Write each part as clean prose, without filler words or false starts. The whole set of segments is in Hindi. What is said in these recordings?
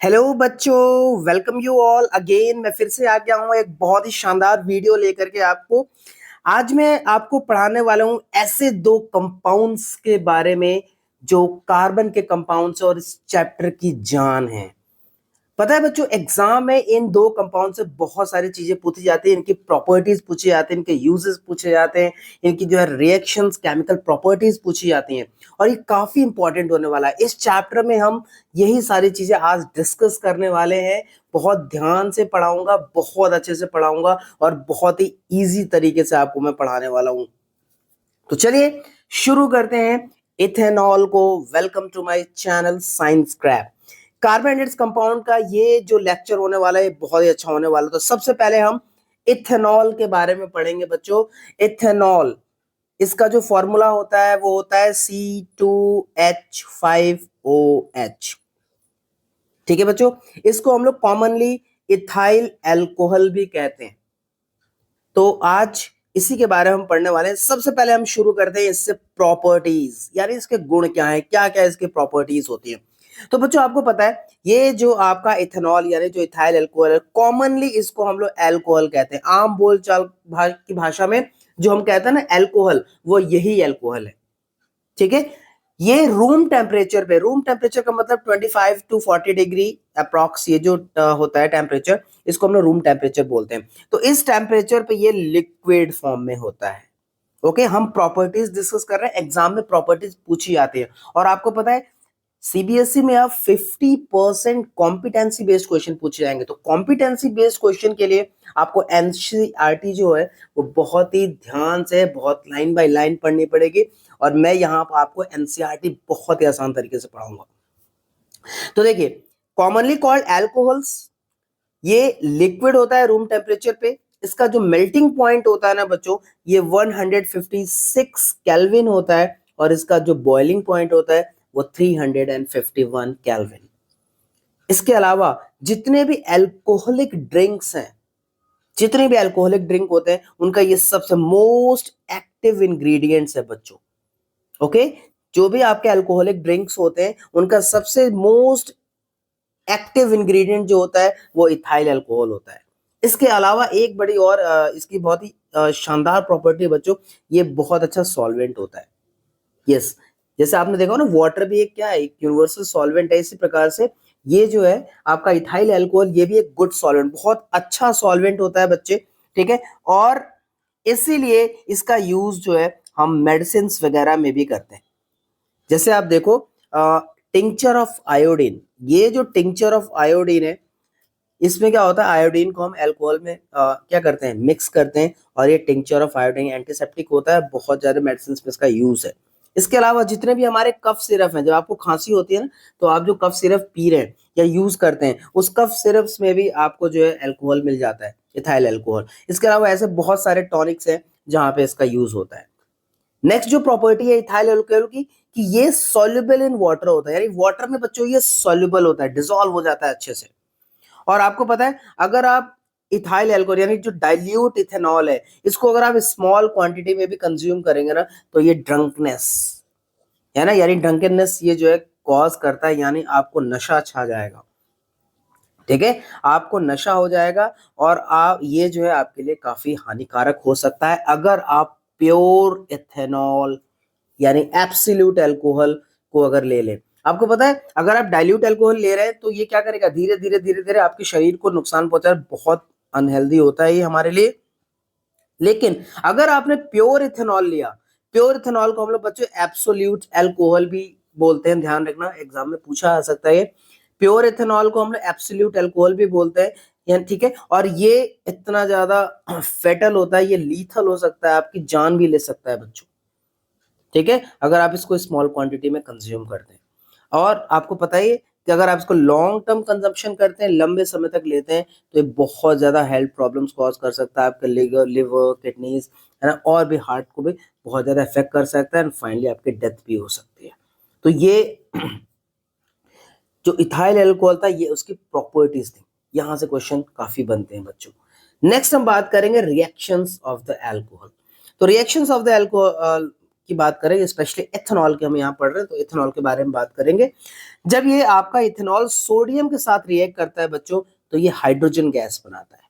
हेलो बच्चों, वेलकम यू ऑल अगेन। मैं फिर से आ गया हूँ एक बहुत ही शानदार वीडियो लेकर के आपको। आज मैं आपको पढ़ाने वाला हूँ ऐसे दो कंपाउंड्स के बारे में जो कार्बन के कंपाउंड्स और इस चैप्टर की जान है। पता है बच्चों, एग्जाम में इन दो कंपाउंड से बहुत सारी चीजें पूछी जाती है। इनकी प्रॉपर्टीज पूछे जाते हैं, इनके यूजेस पूछे जाते हैं, इनकी जो है रिएक्शंस, केमिकल प्रॉपर्टीज पूछी जाती हैं। और ये काफी इंपॉर्टेंट होने वाला है। इस चैप्टर में हम यही सारी चीजें आज डिस्कस करने वाले हैं। बहुत ध्यान से पढ़ाऊंगा, बहुत अच्छे से पढ़ाऊंगा और बहुत ही इजी तरीके से आपको मैं पढ़ाने वाला हूं। तो चलिए शुरू करते हैं इथेनॉल को। Welcome to my channel Science Crap. Carbohydrates compound का ये जो लेक्चर होने वाला है बहुत ही अच्छा होने वाला है। तो सबसे पहले हम इथेनॉल के बारे में पढ़ेंगे बच्चों। इथेनॉल, इसका जो फॉर्मूला होता है वो होता है C2H5OH। ठीक है बच्चों, इसको हम लोग कॉमनली इथाइल एल्कोहल भी कहते हैं। तो आज इसी के बारे में हम पढ़ने वाले हैं। सबसे पहले हम शुरू करते हैं इससे प्रॉपर्टीज, यानी इसके गुण क्या है, क्या क्या इसकी प्रॉपर्टीज होती है। तो बच्चों आपको पता है ये जो आपका इथेनॉल यानी जो इथाइल अल्कोहल है, कॉमनली इसको हम लोग अल्कोहल कहते हैं। आम बोलचाल की भाषा में जो हम कहते हैं ना अल्कोहल, वो यही अल्कोहल है। ठीक है, ये रूम टेम्परेचर पे, रूम टेम्परेचर का मतलब 25 टू 40 डिग्री अप्रॉक्स, ये जो होता है टेम्परेचर, इसको हम लोग रूम टेम्परेचर बोलते हैं। तो इस टेम्परेचर पे ये लिक्विड फॉर्म में होता है। ओके, हम प्रॉपर्टीज डिस्कस कर रहे हैं, एग्जाम में प्रॉपर्टीज पूछी जाती है। और आपको पता है सीबीएसई में अब 50% कॉम्पिटेंसी बेस्ड क्वेश्चन पूछे जाएंगे। तो कॉम्पिटेंसी बेस्ड क्वेश्चन के लिए आपको एनसीईआरटी जो है वो बहुत ही ध्यान से, बहुत लाइन बाय लाइन पढ़नी पड़ेगी। और मैं यहाँ पर आपको एनसीईआरटी बहुत ही आसान तरीके से पढ़ाऊंगा। तो देखिए, कॉमनली कॉल्ड एल्कोहल्स, ये लिक्विड होता है रूम टेम्परेचर पे। इसका जो मेल्टिंग पॉइंट होता है ना बच्चों, ये 156 केल्विन होता है। और इसका जो बॉइलिंग पॉइंट होता है वो 351 केल्विन। इसके अलावा जितने भी अल्कोहलिक ड्रिंक्स हैं, जितने भी अल्कोहलिक ड्रिंक होते हैं, उनका ये सबसे मोस्ट एक्टिव इंग्रेडिएंट्स है बच्चों। ओके, जो भी आपके अल्कोहलिक ड्रिंक्स होते हैं उनका सबसे मोस्ट एक्टिव इंग्रेडिएंट जो होता है वो इथाइल अल्कोहल होता है। इसके अलावा एक बड़ी और इसकी बहुत ही शानदार प्रॉपर्टी है बच्चों, ये बहुत अच्छा सॉल्वेंट होता है। यस, जैसे आपने देखा ना वाटर भी एक क्या है, एक यूनिवर्सल सॉल्वेंट है। इसी प्रकार से ये जो है आपका इथाइल अल्कोहल, ये भी एक गुड सॉल्वेंट, बहुत अच्छा सॉल्वेंट होता है बच्चे। ठीक है, और इसीलिए इसका यूज जो है हम मेडिसिन वगैरह में भी करते हैं। जैसे आप देखो टिंचर ऑफ आयोडीन, ये जो टिंचर ऑफ आयोडीन है, इसमें क्या होता है, आयोडीन को हम अल्कोहल में क्या करते हैं, मिक्स करते हैं। और ये टिंचर ऑफ आयोडीन एंटीसेप्टिक होता है, बहुत ज्यादा मेडिसिन में इसका यूज है। इसके अलावा जितने भी हमारे कफ सिरप हैं, जब आपको खांसी होती है ना, तो आप जो कफ सिरप पी रहे हैं या यूज करते हैं, उस कफ सिरप्स में भी आपको जो है अल्कोहल मिल जाता है, इथाइल अल्कोहल। इसके अलावा ऐसे बहुत सारे टॉनिक्स हैं जहां पे इसका यूज होता है। नेक्स्ट जो प्रॉपर्टी है इथाइल अल्कोहल की, कि ये सॉल्युबल इन वाटर होता है, यानी वाटर में बच्चों ये सॉल्युबल होता है, डिसॉल्व हो जाता है अच्छे से। और आपको पता है अगर आप इथाइल अल्कोहल यानी जो डाइल्यूट इथेनॉल है, इसको अगर आप स्मॉल क्वांटिटी में भी कंज्यूम करेंगे ना, तो ये ड्रंकनेस है ना, यानी ड्रंकनेस ये जो है कॉज करता है, यानी आपको नशा छा जाएगा। ठीक है, आपको नशा हो जाएगा और आप ये जो है आपके लिए काफी हानिकारक हो सकता है अगर आप प्योर इथेनॉल यानी एब्सोल्यूट अल्कोहल को अगर ले लें। आपको पता है अगर आप डाइल्यूट अल्कोहल ले रहे हैं तो ये क्या करेगा, धीरे धीरे धीरे धीरे आपके शरीर को नुकसान पहुंचा, बहुत अनहेल्दी होता है ये हमारे लिए। लेकिन अगर आपने प्योर इथेनॉल लिया, प्योर इथेनॉल को हम लोग बच्चों एब्सोल्यूट अल्कोहल भी बोलते हैं, ध्यान रखना एग्जाम में पूछा आ सकता है। प्योर इथेनॉल को हम लोग एब्सोल्यूट अल्कोहल भी बोलते हैं, यानी ठीक है। और ये इतना ज्यादा फेटल होता है, ये लीथल हो सकता है, आपकी जान भी ले सकता है बच्चों। ठीक है, अगर आप इसको स्मॉल क्वांटिटी में कंज्यूम करते हैं। और आपको पता ही है कि अगर आप इसको लॉन्ग टर्म कंजम्पशन करते हैं, लंबे समय तक लेते हैं, तो ये बहुत ज्यादा हेल्थ प्रॉब्लम्स कॉज कर सकता है, आपके लिवर, किडनीज है ना, और भी हार्ट को भी बहुत ज्यादा इफेक्ट कर सकता है, एंड फाइनली आपकी डेथ भी हो सकती है। तो ये जो इथाइल अल्कोहल था, ये उसकी प्रॉपर्टीज थी। यहां से क्वेश्चन काफी बनते हैं बच्चों। नेक्स्ट हम बात करेंगे रिएक्शंस ऑफ द अल्कोहल। तो रिएक्शंस ऑफ द अल्कोहल की बात करें, स्पेशली एथेनॉल की हम यहाँ पढ़ रहे हैं, तो एथेनॉल के बारे में बात करेंगे। जब ये आपका इथेनॉल सोडियम के साथ रिएक्ट करता है बच्चों, तो ये हाइड्रोजन गैस बनाता है।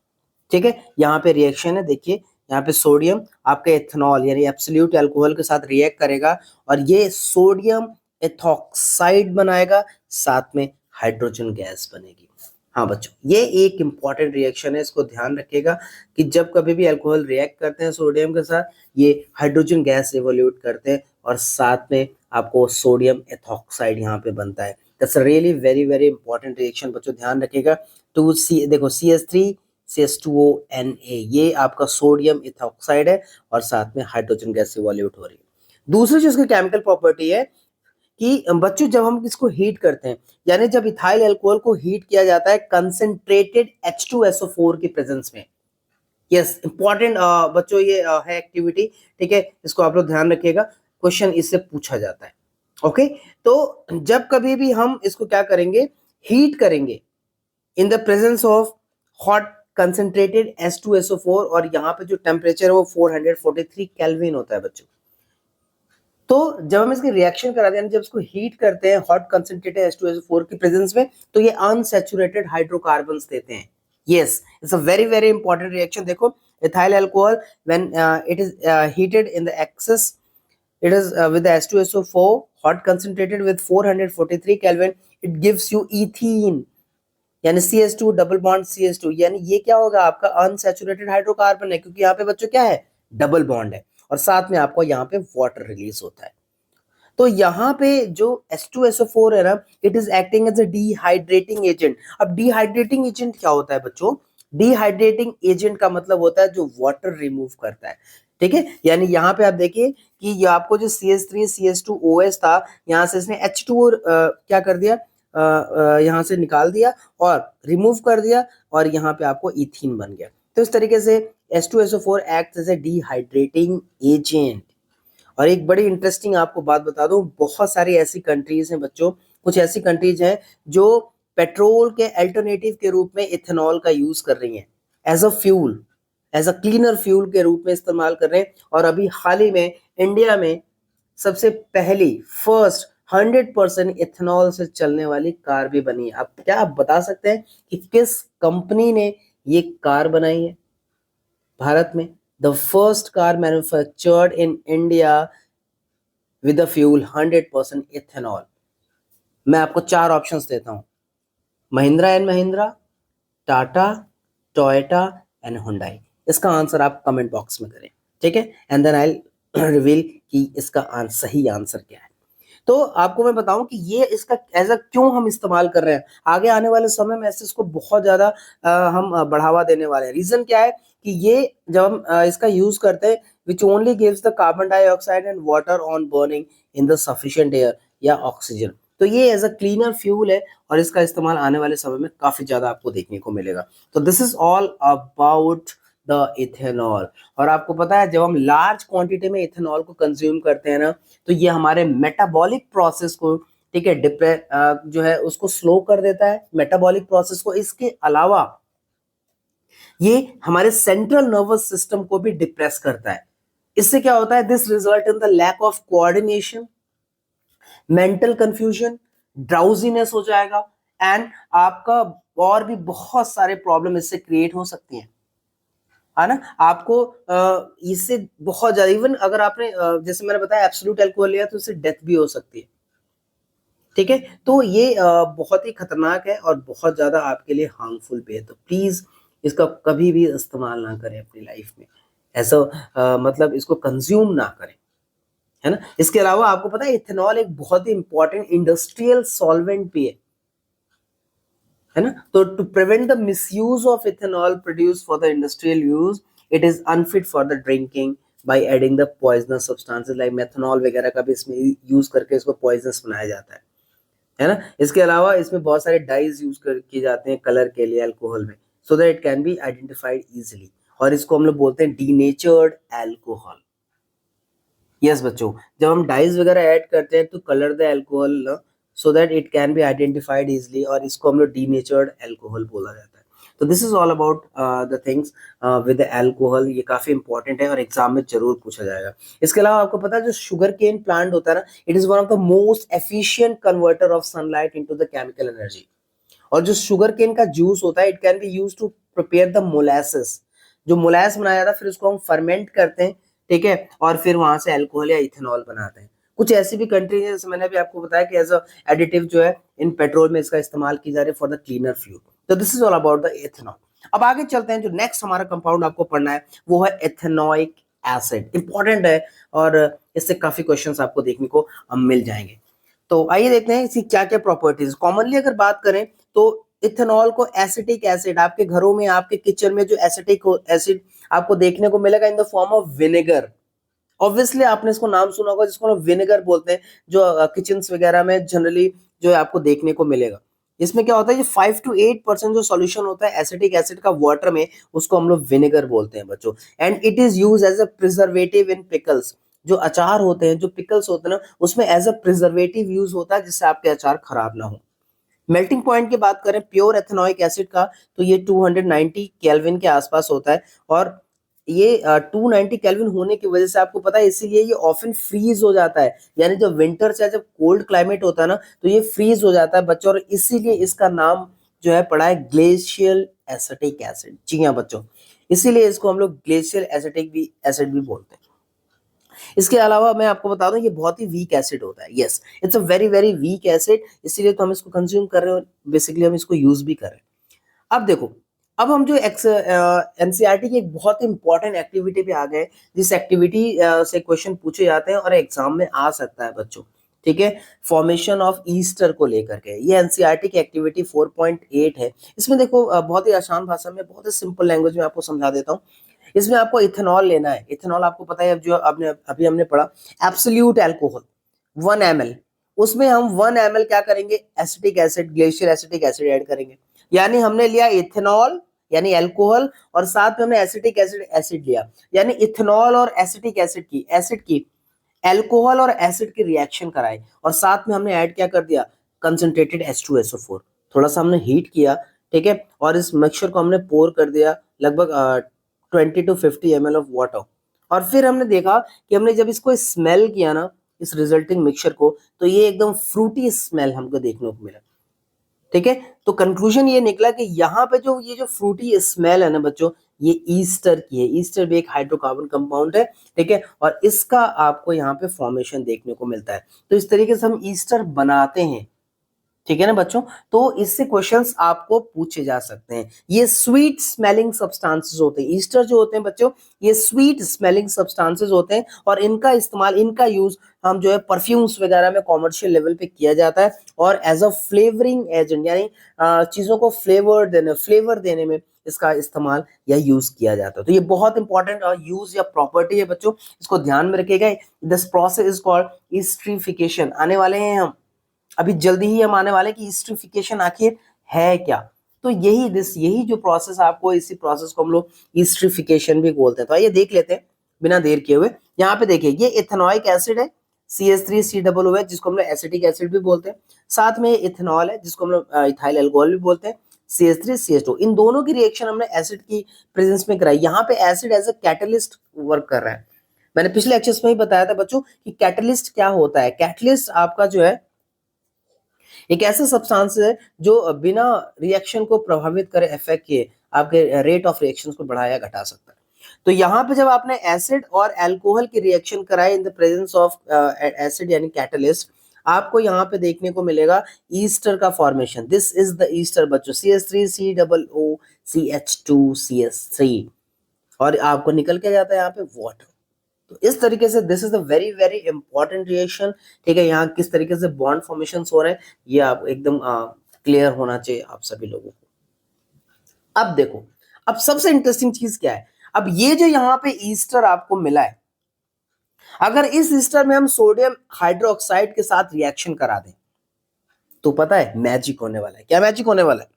ठीक है, यहाँ पे रिएक्शन है, देखिए यहाँ पे सोडियम आपके एथेनॉल यानी एब्सोल्यूट अल्कोहल के साथ रिएक्ट करेगा और ये सोडियम एथॉक्साइड बनाएगा, साथ में हाइड्रोजन गैस बनेगी। हाँ बच्चों, ये एक इंपॉर्टेंट रिएक्शन है, इसको ध्यान रखिएगा कि जब कभी भी अल्कोहल रिएक्ट करते हैं सोडियम के साथ, ये हाइड्रोजन गैस इवोल्यूट करते हैं और साथ में आपको सोडियम एथॉक्साइड यहाँ पे बनता है। That's really very very important reaction बच्चों, ध्यान रखिएगा। टू सी देखो CH3 CH2ONA, ये आपका सोडियम इथॉक्साइड है और साथ में हाइड्रोजन गैस इवोल्यूट हो रही है। दूसरी जो इसकी केमिकल प्रॉपर्टी है कि बच्चों जब हम इसको हीट करते हैं, यानी जब इथाइल अल्कोहल को हीट किया जाता है कंसंट्रेटेड H2SO4 की प्रेजेंस में, यस इंपॉर्टेंट बच्चों ये है एक्टिविटी, ठीक है, इसको आप लोग ध्यान रखिएगा, क्वेश्चन इससे पूछा जाता है। ओके, तो जब कभी भी हम इसको क्या करेंगे, हीट करेंगे in the presence of hot concentrated H2SO4 और यहाँ पे जो टेम्परेचर है वो 443 केल्विन होता है बच्चों। तो जब हम इसकी रिएक्शन कराते हैं, जब इसको हीट करते हैं हॉट कंसंट्रेटेड H2SO4 की प्रेजेंस में, तो ये अनसैचुरेटेड हाइड्रोकार्बन्स देते हैं। Yes, it's a very very important reaction. देखो ethyl alcohol when it is heated in the excess, it is with the H2SO4 hot concentrated with 443 Kelvin, it gives you ethene यानी CH2 डबल बॉन्ड CH2, यानी ये क्या होगा, आपका अनसैचुरेटेड हाइड्रोकार्बन है, क्योंकि यहाँ पे बच्चों क्या है, डबल बॉन्ड है और साथ में आपको यहाँ पे वाटर रिलीज होता है। तो यहाँ पे जो H2SO4 है ना, it is acting as a dehydrating agent. अब डिहाइड्रेटिंग एजेंट क्या होता है बच्चों, डिहाइड्रेटिंग एजेंट का मतलब होता है जो वाटर रिमूव करता है। ठीक है, यानी यहाँ पे आप देखिए कि ये आपको जो CH3 CH2OH था, यहाँ से इसने H2O क्या कर दिया, यहाँ से निकाल दिया और रिमूव कर दिया और यहाँ पे आपको इथीन बन गया। तो इस तरीके से H2SO4 act as a dehydrating agent. और एक बड़ी इंटरेस्टिंग आपको बात बता दूं, बहुत सारी ऐसी कंट्रीज हैं बच्चों, कुछ ऐसी कंट्रीज हैं जो पेट्रोल के अल्टरनेटिव के रूप में इथेनॉल का यूज कर रही हैं, as a fuel, as a cleaner fuel के रूप में इस्तेमाल कर रहे हैं। और अभी हाल ही में इंडिया में सबसे पहली फर्स्ट 100% इथेनॉल से चलने वाली कार भी बनी है। अब क्या आप बता सकते हैं कि किस कंपनी ने ये कार बनाई है भारत में? The first car manufactured in India with the fuel 100% ethanol। मैं आपको 4 ऑप्शंस देता हूं, Mahindra and Mahindra, Tata, Toyota and Hyundai. इसका आंसर आप कमेंट बॉक्स में करें, ठीक है, एंड देन आई रिवील कि इसका सही आंसर क्या है। तो आपको मैं बताऊं कि ये इसका ऐसा क्यों हम इस्तेमाल कर रहे हैं, आगे आने वाले समय में ऐसे इसको बहुत ज्यादा हम बढ़ावा देने वाले हैं। रीजन क्या है कि ये जब हम इसका यूज करते हैं, which only gives the carbon dioxide and water on burning in the sufficient air या ऑक्सीजन। तो ये एज अ क्लीनर फ्यूल है और इसका इस्तेमाल आने वाले समय में काफी ज्यादा आपको देखने को मिलेगा। तो this is all about the ethanol. और आपको पता है जब हम लार्ज क्वांटिटी में इथेनॉल को कंज्यूम करते हैं ना, तो ये हमारे मेटाबॉलिक प्रोसेस को, ठीक है, जो है उसको स्लो कर देता है, मेटाबॉलिक प्रोसेस को। इसके अलावा ये हमारे सेंट्रल नर्वस सिस्टम को भी डिप्रेस करता है। इससे क्या होता है, this result in the lack of coordination, mental confusion, drowsiness हो जाएगा एंड आपका और भी बहुत सारे प्रॉब्लम इससे क्रिएट हो सकती हैं, है ना। आपको इससे बहुत ज्यादा, इवन अगर आपने जैसे मैंने बताया एब्सोल्यूट अल्कोहल लिया तो इससे डेथ भी हो सकती है। ठीक है, तो ये बहुत ही खतरनाक है और बहुत ज्यादा आपके लिए हार्मफुल भी है। तो प्लीज इसका कभी भी इस्तेमाल ना करें अपनी लाइफ में, ऐसा मतलब इसको कंज्यूम ना करें, है ना। इसके अलावा आपको पता है इथेनॉल एक बहुत ही इंपॉर्टेंट इंडस्ट्रियल सॉल्वेंट भी है ना। तो to prevent the misuse of ethanol produce for the industrial use, it is unfit for the drinking by adding the poisonous substances like methanol वगैरह का भी इसमें यूज करके इसको पॉइजनस बनाया जाता है ना। इसके अलावा इसमें बहुत सारे डाइज यूज किए जाते हैं कलर के लिए अल्कोहल में, so that it can be identified easily, और इसको हम लोग बोलते हैं डीनेचर्ड अल्कोहल। यस बच्चों, जब हम डाइज वगैरह ऐड करते हैं तो colour the alcohol so that it can be identified easily, और इसको हम लोग डीनेचर्ड अल्कोहल बोला जाता है। तो this is all about the things with alcohol. ये काफी इंपॉर्टेंट है और एग्जाम में जरूर पूछा जाएगा। इसके अलावा आपको पता है जो शुगर केन प्लांट होता है ना, it is one of the most efficient converter of sunlight into the chemical energy. और जो शुगर केन का जूस होता है, it can be use to prepare the molasses. जो मोलास बनाया जाता है फिर उसको हम फर्मेंट करते हैं, ठीक है, और फिर वहां से अल्कोहल या इथेनॉल बनाते हैं। कुछ ऐसी भी कंट्री है, जैसे मैंने अभी आपको बताया कि एज अ एडिटिव जो है इन पेट्रोल में इसका इस्तेमाल की जा रही है फॉर द क्लीनर फ्यूल। तो this is all about the ethanol. अब आगे चलते हैं, जो नेक्स्ट हमारा कंपाउंड आपको पढ़ना है वो है एथेनोइक एसिड। इंपॉर्टेंट है और इससे काफी क्वेश्चंस आपको देखने को मिल जाएंगे। तो आइए देखते हैं इसकी क्या क्या प्रॉपर्टीज। कॉमनली अगर बात करें तो इथेनॉल को एसिटिक एसिड, आपके घरों में आपके किचन में जो एसिटिक एसिड आपको देखने को मिलेगा in the form of vinegar. Obviously आपने इसको नाम सुना होगा जिसको हम विनेगर बोलते हैं, जो किचन वगैरह में जनरली जो है आपको देखने को मिलेगा। इसमें क्या होता है, जो 5 to 8% जो सॉल्यूशन होता है एसिटिक एसिड का वाटर में, उसको हम लोग विनेगर बोलते हैं बच्चों। And it is use as a preservative in pickles. जो अचार होते हैं, जो पिकल्स होते हैं ना, उसमें एज अ प्रिजर्वेटिव यूज होता है जिससे आपके अचार खराब ना हो। मेल्टिंग पॉइंट की बात करें प्योर एथेनोइक एसिड का, तो ये 290 केल्विन के आसपास होता है। और ये 290 केल्विन होने की वजह से आपको पता है, इसीलिए ये ऑफन फ्रीज हो जाता है। यानी जब विंटर से जब कोल्ड क्लाइमेट होता है ना, तो ये फ्रीज हो जाता है बच्चों, और इसीलिए इसका नाम जो है पड़ा है ग्लेशियल एसिटिक एसिड। जी हाँ बच्चों, इसीलिए इसको हम लोग ग्लेशियल एसिटिक भी एसिड भी बोलते हैं। इसके अलावा मैं आपको बता दूं, ये बहुत ही वीक एसिड होता है। Yes, it's a very very weak acid, इसीलिए तो हम इसको कंज्यूम कर रहे हैं और बेसिकली हम इसको यूज भी कर रहे हैं। अब देखो, अब हम जो एनसीईआरटी की एक बहुत इंपॉर्टेंट एक्टिविटी पे आ गए, जिस एक्टिविटी से क्वेश्चन पूछे जाते हैं और एग्जाम में आ सकता है बच्चों, ठीक है। फॉर्मेशन ऑफ ईस्टर को लेकर के ये एनसीईआरटी की एक्टिविटी 4.8 है। इसमें देखो बहुत ही आसान भाषा में, बहुत ही सिंपल लैंग्वेज में आपको समझा देता हूँ। इसमें आपको इथेनॉल लेना है। इथेनॉल आपको पता है, अब जो आपने अभी हमने पढ़ा एब्सोल्यूट अल्कोहल 1 ml, उसमें हम 1 ml क्या करेंगे, acetic acid, glacier acetic acid add करेंगे। यानी हमने लिया इथेनॉल यानी अल्कोहल, और साथ में हमने एसिटिक एसिड एसिड लिया, यानी इथेनॉल और एसिटिक एसिड की अल्कोहल और एसिड की रिएक्शन कराई, और साथ में हमने ऐड क्या कर दिया, कंसंट्रेटेड H2SO4। थोड़ा सा हमने हीट किया, ठीक है, और इस मिक्सचर को हमने पोर कर दिया लगभग 20 to 50 ml ऑफ वाटर। और फिर हमने देखा कि हमने जब इसको स्मेल किया ना, इस रिजल्टिंग मिक्सचर को, तो ये एकदम फ्रूटी स्मेल हमको देखने को मिला, ठीक है। तो कंक्लूजन ये निकला कि यहाँ पे जो ये जो फ्रूटी स्मेल है ना बच्चों, ये ईस्टर की है। ईस्टर भी एक हाइड्रोकार्बन कंपाउंड है, ठीक है, और इसका आपको यहाँ पे फॉर्मेशन देखने को मिलता है। तो इस तरीके से हम ईस्टर बनाते हैं, ठीक है ना बच्चों। तो इससे क्वेश्चंस आपको पूछे जा सकते हैं। ये स्वीट स्मेलिंग सब्सटेंसेस होते हैं, ईस्टर जो होते हैं बच्चों, ये स्वीट स्मेलिंग सब्सटेंसेस होते हैं, और इनका इस्तेमाल, इनका यूज हम जो है परफ्यूम्स वगैरह में कॉमर्शियल लेवल पे किया जाता है, और एज अ फ्लेवरिंग एजेंट, यानी चीजों को फ्लेवर देने में इसका इस्तेमाल या यूज किया जाता है। तो ये बहुत इंपॉर्टेंट यूज या प्रॉपर्टी है बच्चों, इसको ध्यान में रखिएगा। This process is called esterification. आने वाले हैं हम, अभी जल्दी ही हम आने वाले कि ईस्ट्रीफिकेशन आखिर है क्या। तो यही जो प्रोसेस आपको, इसी प्रोसेस को हम लोग ईस्ट्रीफिकेशन भी बोलते हैं। तो आइए देख लेते हैं बिना देर किए हुए। यहाँ पे देखिए, ये इथेनॉइक एसिड है CH3COO है, जिसको हम लोग एसिटिक एसिड भी बोलते हैं। साथ में इथेनॉल है, जिसको हम लोग इथाइल अल्कोहल भी बोलते हैं, CH3CH2। इन दोनों की रिएक्शन हमने एसिड की प्रेजेंस में कराई। यहाँ पे acid as a catalyst work कर रहा है। मैंने पिछले लेक्चर्स में ही बताया था बच्चों कि कैटलिस्ट क्या होता है। कैटलिस्ट आपका जो है एक ऐसा सब्सटेंस है जो बिना रिएक्शन को प्रभावित करे, इफेक्ट किए, आपके रेट ऑफ रिएक्शंस को बढ़ाया या घटा सकता है। तो यहाँ पे जब आपने एसिड और अल्कोहल की रिएक्शन कराई in the presence of acid यानी कैटलिस्ट, आपको यहाँ पे देखने को मिलेगा ईस्टर का formation. This is the Easter बच्चों, CH3COOCH2CH3, और आपको निकल के जाता है यहाँ पे वाटर। तो इस तरीके से this is a very very important reaction, ठीक है। यहाँ किस तरीके से बॉन्ड फॉर्मेशन हो रहे हैं, ये आप एकदम क्लियर होना चाहिए आप सभी लोगों को। अब देखो, अब सबसे इंटरेस्टिंग चीज क्या है, अब ये जो यहाँ पे ईस्टर आपको मिला है, अगर इस ईस्टर में हम सोडियम हाइड्रोक्साइड के साथ रिएक्शन करा दें, तो पता है मैजिक होने वाला है। क्या मैजिक होने वाला है,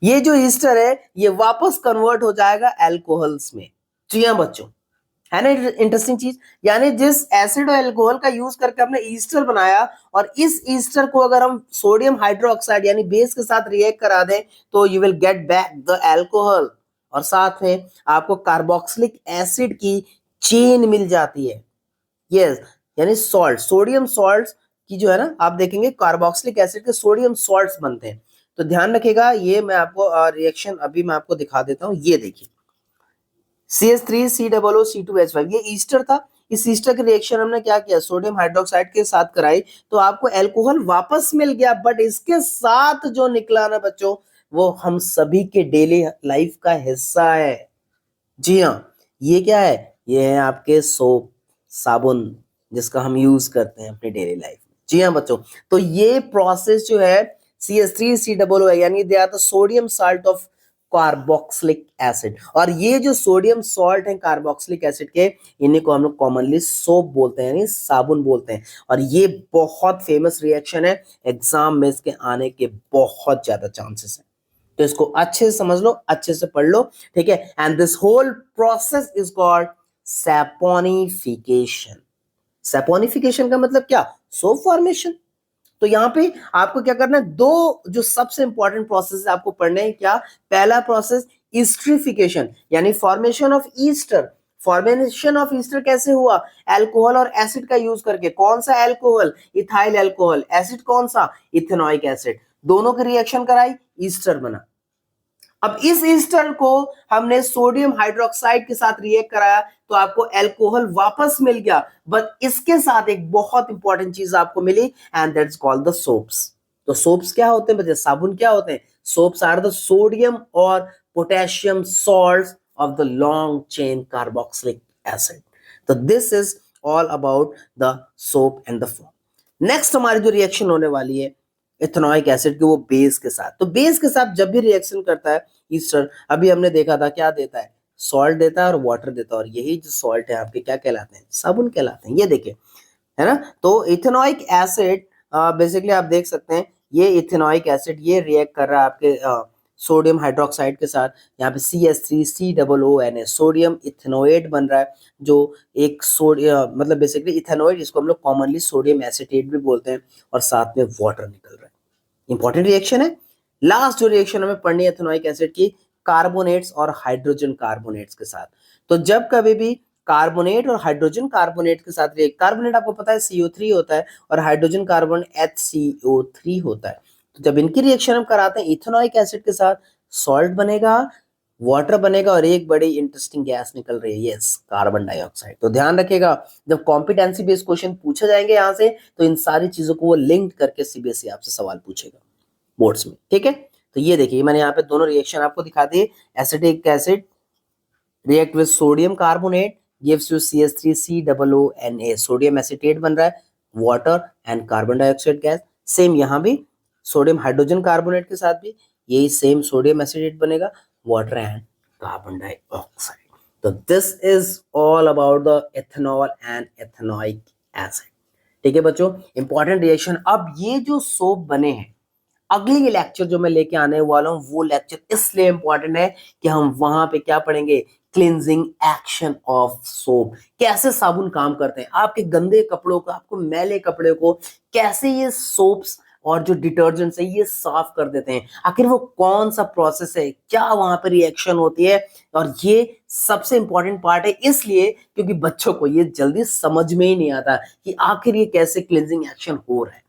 ये जो ईस्टर है ये वापस कन्वर्ट हो जाएगा अल्कोहल्स में। जी हाँ बच्चों, है ना इंटरेस्टिंग चीज। यानी जिस एसिड और एल्कोहल का यूज करके हमने ईस्टर बनाया, और इस ईस्टर को अगर हम सोडियम हाइड्रोक्साइड यानी बेस के साथ रिएक्ट करा दें तो you will get back the alcohol, और साथ में आपको कार्बोक्सिलिक एसिड की चेन मिल जाती है। यस, यानी सॉल्ट, सोडियम सॉल्ट की जो है ना, आप देखेंगे कार्बोक्सिलिक एसिड के सोडियम सॉल्ट्स बनते हैं। तो ध्यान रखिएगा, ये मैं आपको रिएक्शन अभी मैं आपको दिखा देता हूं। ये देखिए CH3COO ये ईस्टर था। इस ईस्टर के रिएक्शन हमने क्या किया, सोडियम हाइड्रोक्साइड के साथ कराई, तो आपको एल्कोहल वापस मिल गया। बट इसके साथ जो निकला ना बच्चों, वो हम सभी के डेली लाइफ का हिस्सा है। जी हाँ, ये क्या है, ये है आपके सोप, साबुन, जिसका हम यूज करते हैं अपनी डेली लाइफ में। जी हाँ बच्चों, तो ये प्रोसेस जो है CH3COO यानी they are the sodium salt of carboxylic acid, और ये जो सोडियम सॉल्ट है कार्बोक्सिलिक एसिड के, इन्हीं को हम लोग कॉमनली सोप बोलते हैं यानी साबुन बोलते हैं। और ये बहुत फेमस रिएक्शन है, एग्जाम में इसके आने के बहुत ज्यादा चांसेस है। तो इसको अच्छे से समझ लो, अच्छे से पढ़ लो, ठीक है। And this whole process is called saponification. Saponification का मतलब क्या, सोप फॉर्मेशन। तो यहां पे आपको क्या करना है, दो जो सबसे इंपॉर्टेंट प्रोसेस आपको पढ़ने हैं, क्या, पहला प्रोसेस ईस्ट्रिफिकेशन यानी formation of Easter. Formation of Easter कैसे हुआ, अल्कोहल और एसिड का यूज करके। कौन सा अल्कोहल, इथाइल अल्कोहल, एसिड कौन सा, इथेनॉइक एसिड, दोनों की रिएक्शन कराई, ईस्टर बना। अब इस ईस्टर को हमने सोडियम हाइड्रोक्साइड के साथ रिएक्ट कराया तो आपको अल्कोहल वापस मिल गया, बट इसके साथ एक बहुत इंपॉर्टेंट चीज आपको मिली, and that's called the soaps. तो सोप्स क्या होते हैं बच्चे, साबुन क्या होते हैं, सोप्स आर द सोडियम और potassium salts of the long chain carboxylic acid. तो this is all about the soap and the foam. Next हमारी जो रिएक्शन होने वाली है इथेनॉइक एसिड के, वो बेस के साथ। तो बेस के साथ जब भी रिएक्शन करता है ईस्टर, अभी हमने देखा था क्या देता है, सॉल्ट देता है और वाटर देता है, और यही जो सॉल्ट है आपके क्या कहलाते हैं, साबुन कहलाते हैं। ये देखिए, है ना। तो इथेनॉइक एसिड बेसिकली आप देख सकते हैं, ये इथेनॉइक एसिड ये रिएक्ट कर रहा है आपके सोडियम हाइड्रोक्साइड के साथ। यहाँ पे CH3COONA सोडियम इथेनोएट बन रहा है, जो एक सोडियम मतलब बेसिकली इथेनोएट, इसको हम लोग कॉमनली सोडियम एसिटेट भी बोलते हैं, और साथ में वाटर निकल रहा है। इंपॉर्टेंट रिएक्शन है। लास्ट जो रिएक्शन हमें पढ़नी है इथेनॉइक एसिड की, कार्बोनेट्स और हाइड्रोजन कार्बोनेट्स के साथ। तो जब कभी भी कार्बोनेट और हाइड्रोजन कार्बोनेट के साथ रिएक्ट, कार्बोनेट आपको पता है CO3 होता है, और हाइड्रोजन कार्बन HCO3 होता है। तो जब इनकी रिएक्शन हम कराते हैं इथेनॉइक एसिड के साथ, सॉल्ट बनेगा, वाटर बनेगा, और एक बड़ी इंटरेस्टिंग गैस निकल रही है, यस, कार्बन डाइऑक्साइड। तो ध्यान रखिएगा, जब कॉम्पिटेंसी बेस्ड क्वेश्चन पूछे जाएंगे यहाँ से, तो इन सारी चीजों को वो लिंक करके CBSE आपसे सवाल पूछेगा बोर्ड्स में, ठीक है। तो ये देखिए, मैंने यहाँ पे दोनों रिएक्शन आपको दिखा दिए। Acetic acid react with sodium carbonate gives you CH3COONA, sodium acetate बन रहा है, water and carbon dioxide gas. Same यहाँ भी सोडियम हाइड्रोजन कार्बोनेट के साथ भी यही सेम सोडियम एसिटेट बनेगा, वाटर एंड कार्बन डाइऑक्साइड। तो this is all about the ethanol and ethanoic acid, ठीक है बच्चों, इंपॉर्टेंट रिएक्शन। अब ये जो सोप बने हैं, अगली लेक्चर जो मैं लेके आने वाला हूं, वो लेक्चर इसलिए इंपॉर्टेंट है कि हम वहां पे क्या पढ़ेंगे, क्लींजिंग एक्शन ऑफ सोप, कैसे साबुन काम करते हैं आपके गंदे कपड़ों को, आपको मैले कपड़े को कैसे ये सोप्स और जो डिटर्जेंट्स है ये साफ कर देते हैं। आखिर वो कौन सा प्रोसेस है, क्या वहां पे रिएक्शन होती है, और ये सबसे इंपॉर्टेंट पार्ट है इसलिए क्योंकि बच्चों को ये जल्दी समझ में ही नहीं आता कि आखिर ये कैसे क्लींजिंग एक्शन हो रहा है।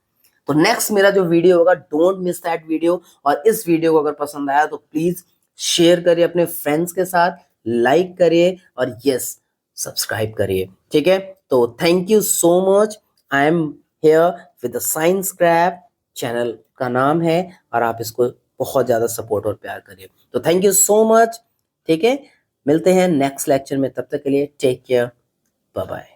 तो नेक्स्ट मेरा जो वीडियो होगा, डोंट मिस दैट वीडियो। और इस वीडियो को अगर पसंद आया तो प्लीज शेयर करिए अपने फ्रेंड्स के साथ, लाइक करिए, और यस, सब्सक्राइब करिए, ठीक है। तो thank you so much. I am here with the Science Crap, channel का नाम है, और आप इसको बहुत ज्यादा सपोर्ट और प्यार करिए। तो थैंक यू सो मच, ठीक है। मिलते हैं नेक्स्ट लेक्चर में, तब तक के लिए टेक केयर, बाय बाय।